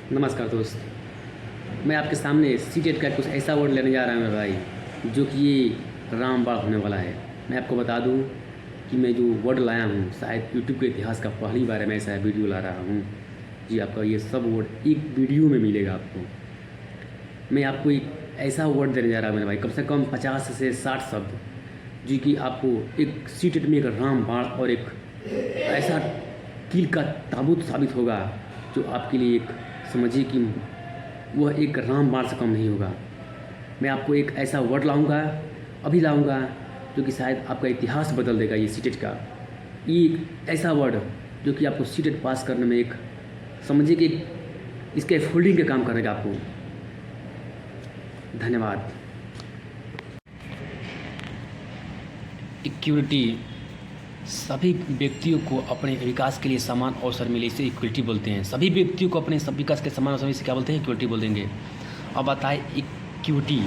नमस्कार दोस्त। मैं आपके सामने सीटेट का कुछ ऐसा वर्ड लेने जा रहा हूँ मेरे भाई, जो कि ये रामबाण होने वाला है। मैं आपको बता दूँ कि मैं जो वर्ड लाया हूँ, शायद यूट्यूब के इतिहास का पहली बार है मैं ऐसा वीडियो ला रहा हूँ। जी, आपका ये सब वर्ड एक वीडियो में मिलेगा आपको। मैं आपको एक ऐसा वर्ड देने जा रहा हूँ मेरे भाई, कम से कम 50 से 60 शब्द, जी कि आपको एक सीटेट में एक रामबाण और एक ऐसा कील का ताबूत साबित होगा, जो आपके लिए एक समझिए कि वह एक रामबाण से कम नहीं होगा। मैं आपको एक ऐसा वर्ड लाऊंगा, अभी लाऊंगा, जो कि शायद आपका इतिहास बदल देगा। ये सीटेट का ये एक ऐसा वर्ड जो कि आपको सीटेट पास करने में एक समझिए कि इसके फोल्डिंग का काम करेगा आपको। धन्यवाद। इक्विटी, सभी व्यक्तियों को अपने विकास के लिए समान अवसर मिले, इसे इक्विटी बोलते हैं। सभी व्यक्तियों को अपने सब विकास के समान अवसर, इसे क्या बोलते हैं? इक्विटी बोल देंगे। अब आता है इक्विटी,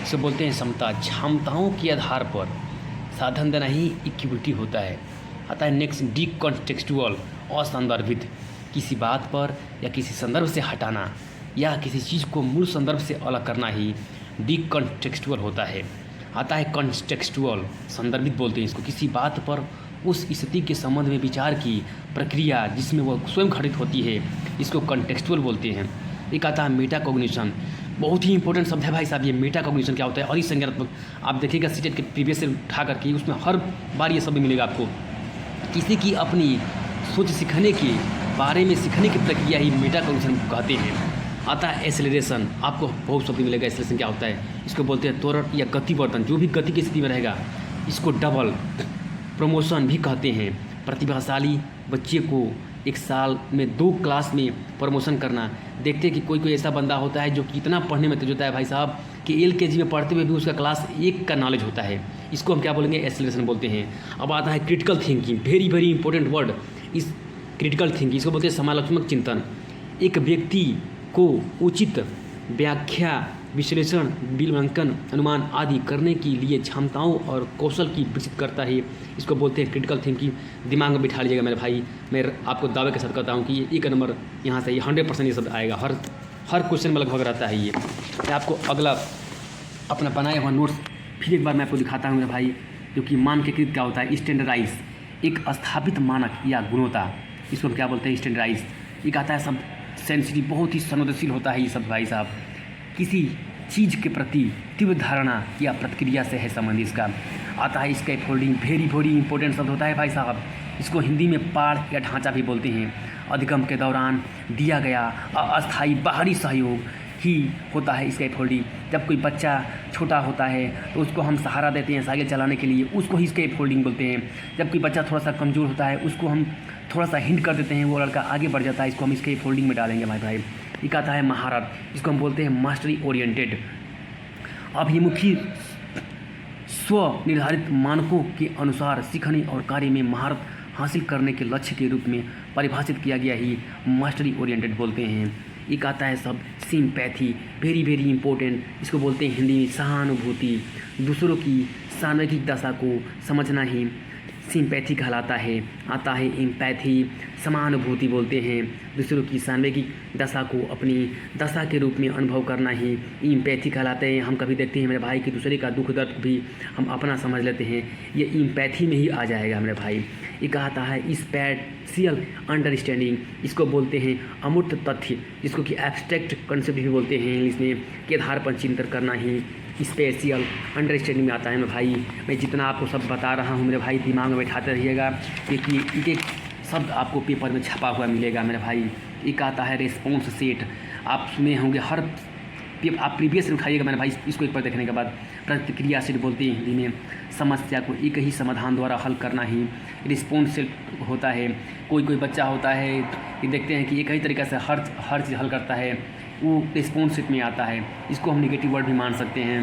इसे बोलते हैं समता। क्षमताओं के आधार पर साधन देना ही इक्विटी होता है। आता है नेक्स्ट, डीकॉन्टेक्सुअल, असंदर्भित, किसी बात पर या किसी संदर्भ से हटाना या किसी चीज़ को मूल संदर्भ से अलग करना ही डीकॉन्टेक्सुअल होता है। आता है कॉन्टेक्सुअल, संदर्भित बोलते हैं इसको, किसी बात पर उस स्थिति के संबंध में विचार की प्रक्रिया जिसमें वह स्वयं घटित होती है, इसको कॉन्टेक्सुअल बोलते हैं। एक आता है मेटाकॉग्निशन, बहुत ही इंपॉर्टेंट शब्द है भाई साहब ये। मेटाकॉग्निशन क्या होता है? और इस संज्ञानात्मक, आप देखिएगा सीटेट के प्रीवियस से उठा करके उसमें हर बार ये शब्द मिलेगा आपको। किसी की अपनी सोच सीखने के बारे में सीखने की प्रक्रिया ही मेटाकॉग्निशन कहते हैं। आता है एसेलरेशन, आपको बहुत शब्द मिलेगा। एसेलरेशन क्या होता है? इसको बोलते हैं त्वरण या गतिवर्धन, जो भी गति की स्थिति में रहेगा। इसको डबल प्रमोशन भी कहते हैं। प्रतिभाशाली बच्चे को एक साल में 2 क्लास में प्रमोशन करना। देखते हैं कि कोई कोई ऐसा बंदा होता है जो कि इतना पढ़ने में तेज होता है भाई साहब कि LKG में पढ़ते हुए भी उसका क्लास 1 का नॉलेज होता है। इसको हम क्या बोलेंगे? एसेलरेशन बोलते हैं। अब आता है critical thinking, very very important word. इस क्रिटिकल थिंकिंग, इसको बोलते हैं समालोचनात्मक चिंतन। एक व्यक्ति को उचित व्याख्या, विश्लेषण, मूल्यांकन, अनुमान आदि करने के लिए क्षमताओं और कौशल की विकसित करता है। इसको बोलते हैं क्रिटिकल थिंकिंग। दिमाग में बिठा लीजिएगा मेरे भाई, मैं आपको दावे के साथ कहता हूँ कि ये 1 नंबर यहाँ से ये 100% ये शब्द आएगा। हर क्वेश्चन में लगभग रहता है ये। मैं आपको अगला अपना बनाया हुआ नोट्स फिर एक बार मैं आपको दिखाता हूँ मेरे भाई, जो कि मानकीकृत क्या होता है? स्टैंडर्डाइज, एक स्थापित मानक या गुणवत्ता, इसको हम क्या बोलते हैं? स्टैंडर्डाइज। एक आता है शब्द सेंसिटिव, बहुत ही संवेदनशील होता है ये शब्द भाई साहब। किसी चीज़ के प्रति तीव्र धारणा या प्रतिक्रिया से है संबंध इसका। आता है स्कैप होल्डिंग, वेरी वेरी इंपॉर्टेंट शब्द होता है भाई साहब। इसको हिंदी में पाड़ या ढांचा भी बोलते हैं। अधिगम के दौरान दिया गया अस्थायी बाहरी सहयोग ही होता है स्कैप होल्डिंग। जब कोई बच्चा छोटा होता है तो उसको हम सहारा देते हैं साइकिल चलाने के लिए, उसको ही स्कैप होल्डिंग बोलते हैं। जब कोई बच्चा थोड़ा सा कमज़ोर होता है उसको हम थोड़ा सा हिंट कर देते हैं, वो लड़का आगे बढ़ जाता है, इसको हम स्कैप होल्डिंग में डालेंगे भाई। एक आता है महारत, इसको हम बोलते हैं मास्टरी ओरिएंटेड। अभिमुखी, स्व निर्धारित मानकों के अनुसार सीखने और कार्य में महारत हासिल करने के लक्ष्य के रूप में परिभाषित किया गया ही मास्टरी ओरिएंटेड बोलते हैं। एक आता है सब सिंपैथी, वेरी वेरी इंपॉर्टेंट। इसको बोलते हैं हिंदी में सहानुभूति। दूसरों की सामाजिक दशा को समझना ही सिंपैथी कहलाता है। आता है एम्पैथी, समानुभूति बोलते हैं। दूसरों की सामाजिक दशा को अपनी दशा के रूप में अनुभव करना ही एम्पैथी कहलाते हैं। हम कभी देखते हैं मेरे भाई कि दूसरे का दुख दर्द भी हम अपना समझ लेते हैं, ये एम्पैथी में ही आ जाएगा मेरे भाई। एक आता है स्पैटियल अंडरस्टैंडिंग, इसको बोलते हैं अमूर्त तथ्य, जिसको कि एब्स्ट्रैक्ट कंसेप्ट भी बोलते हैं इंग्लिश में, के आधार पर चिंतन करना ही स्पेशियल अंडरस्टैंडिंग में आता है मेरे भाई। मैं जितना आपको सब बता रहा हूँ मेरे भाई, दिमाग में बैठाते रहिएगा, क्योंकि एक शब्द आपको पेपर में छपा हुआ मिलेगा मेरे भाई। एक आता है रेस्पॉन्स सेट, आप सुने होंगे, आप प्रीवियस उठाइएगा मेरे भाई इसको एक बार देखने के बाद। प्रतिक्रिया सेट बोलते हैं हिंदी में, समस्या को एक ही समाधान द्वारा हल करना ही रिस्पॉन्स सेट होता है। कोई बच्चा होता है कि देखते हैं कि एक ही तरीक़े से हर चीज़ हल करता है, वो रिस्पॉन्स सेट में आता है। इसको हम नेगेटिव वर्ड भी मान सकते हैं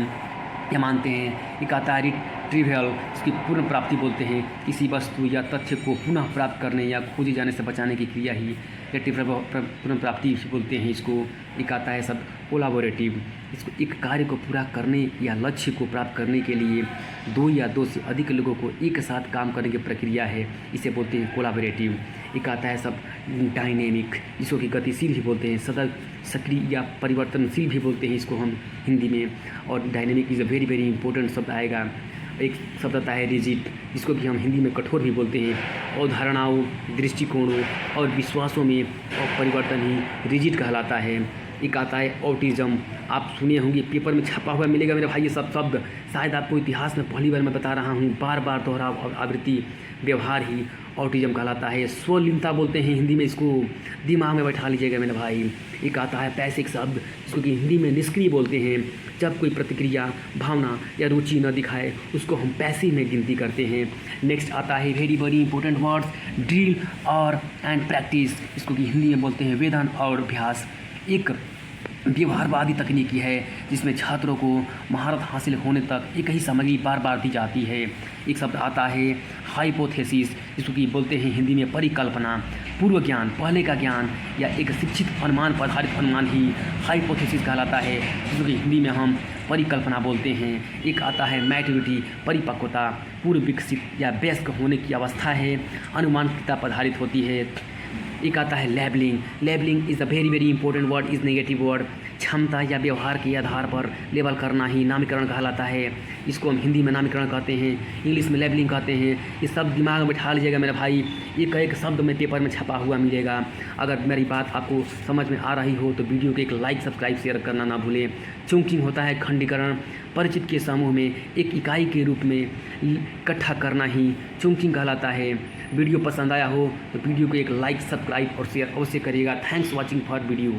या मानते हैं। एक आता है रिट्रीवल, इसकी पुनः प्राप्ति बोलते हैं। किसी वस्तु या तथ्य को पुनः प्राप्त करने या खोजे जाने से बचाने की क्रिया ही पुनः प्राप्ति बोलते हैं इसको। एक आता है सब कोलाबोरेटिव, इसको एक कार्य को पूरा करने या लक्ष्य को प्राप्त करने के लिए 2 या 2 से अधिक लोगों को एक साथ काम करने की प्रक्रिया है, इसे बोलते हैं कोलाबोरेटिव। एक आता है सब डायनेमिक, जिसको कि गतिशील भी बोलते हैं, सदा सक्रिय या परिवर्तनशील भी बोलते हैं इसको हम हिंदी में। और dynamic is a very very important शब्द आएगा। एक शब्द आता है रिजिड, जिसको कि हम हिंदी में कठोर भी बोलते हैं। और धारणाओं, दृष्टिकोणों और विश्वासों में और परिवर्तन ही रिजिड कहलाता है। एक आता है ऑटिज़म, आप सुने होंगे, पेपर में छपा हुआ मिलेगा मेरे भाई ये सब शब्द, शायद आपको इतिहास में पहली बार मैं बता रहा हूँ, बार बार दोहराव और आवृत्ति व्यवहार ही ऑटिज़म कहलाता है। स्वलीनता बोलते हैं हिंदी में, इसको दिमाग में बैठा लीजिएगा मेरे भाई। एक आता है पैसिव शब्द, जिसको कि हिंदी में निष्क्रिय बोलते हैं। जब कोई प्रतिक्रिया, भावना या रुचि न दिखाए उसको हम पैसिव में गिनती करते हैं। नेक्स्ट आता है very very important words, drill और एंड प्रैक्टिस, इसको कि हिंदी में बोलते हैं वेदन और अभ्यास। एक व्यवहारवादी तकनीकी है जिसमें छात्रों को महारत हासिल होने तक एक ही सामग्री बार बार दी जाती है। एक शब्द आता है हाइपोथेसिस, जिसको कि बोलते हैं हिंदी में परिकल्पना, पूर्व ज्ञान, पहले का ज्ञान या एक शिक्षित अनुमान पर आधारित अनुमान ही हाइपोथेसिस कहलाता है, जिसको कि हिंदी में हम परिकल्पना बोलते हैं। एक आता है मैच्योरिटी, परिपक्वता, पूर्व विकसित या वयस्क होने की अवस्था है, अनुमानिकता पर आधारित होती है। एक आता है labelling, labelling is a very very important word, is negative word, क्षमता या व्यवहार के आधार पर लेबल करना ही नामकरण कहलाता है। इसको हम हिंदी में नामकरण कहते हैं, इंग्लिश में लेबलिंग कहते हैं। ये सब दिमाग में बैठा लीजिएगा मेरे भाई, एक एक शब्द में पेपर में छपा हुआ मिलेगा। अगर मेरी बात आपको समझ में आ रही हो तो वीडियो को एक लाइक, सब्सक्राइब, शेयर करना ना भूलें। चुंकिंग होता है खंडीकरण, परिचित के समूह में एक इकाई के रूप में इकट्ठा करना ही चुंकिंग कहलाता है। वीडियो पसंद आया हो तो वीडियो को एक लाइक, सब्सक्राइब और शेयर अवश्य करिएगा। Thanks watching for video.